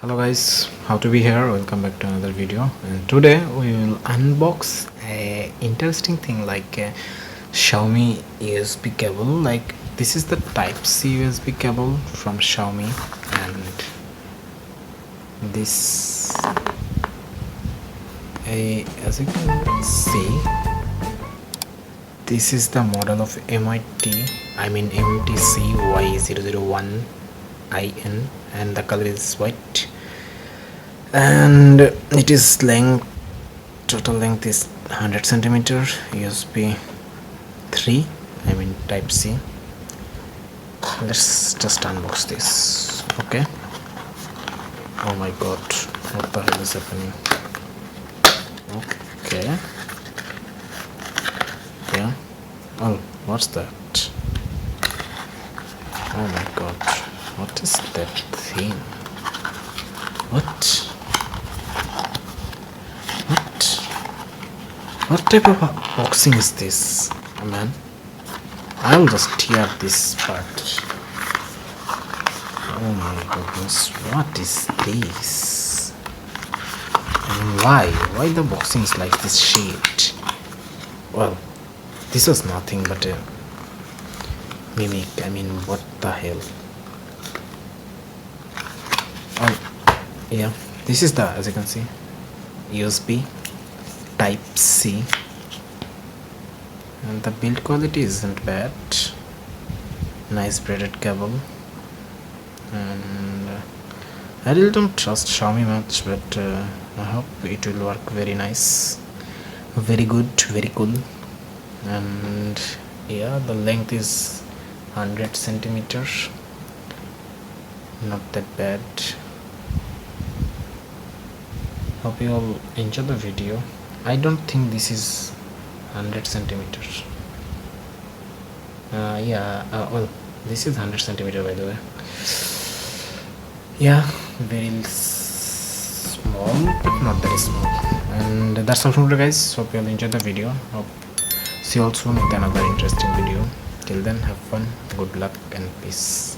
Hello guys, how to be here? Welcome back to another video, and today we will unbox a interesting thing like a Xiaomi USB cable. Like this is the type C USB cable from Xiaomi, and this as you can see, this is the model of MTC Y001IN, and the color is white, and it is total length is 100 centimeter, USB 3, type C. Let's just unbox this. Okay. Oh my god, what the hell is happening? Okay. Yeah. Oh, what's that? Oh my god, what is that thing? What type of boxing is this, man? I'll just tear this part. Oh my goodness, what is this? Why the boxing is like this shade? Well, this was nothing but a mimic. What the hell? Oh yeah, this is the, as you can see, USB type C, and the build quality isn't bad. Nice braided cable, and I really don't trust Xiaomi much, but I hope it will work very nice, very good, very cool. And yeah, the length is 100 centimeters, not that bad. Hope you all enjoy the video. I don't think this is 100 centimeters. Well, this is 100 centimeter, by the way. Yeah, very small, but not very small. And that's all from today, guys. Hope you all enjoyed the video. Hope see you all soon with another interesting video. Till then, have fun, good luck, and peace.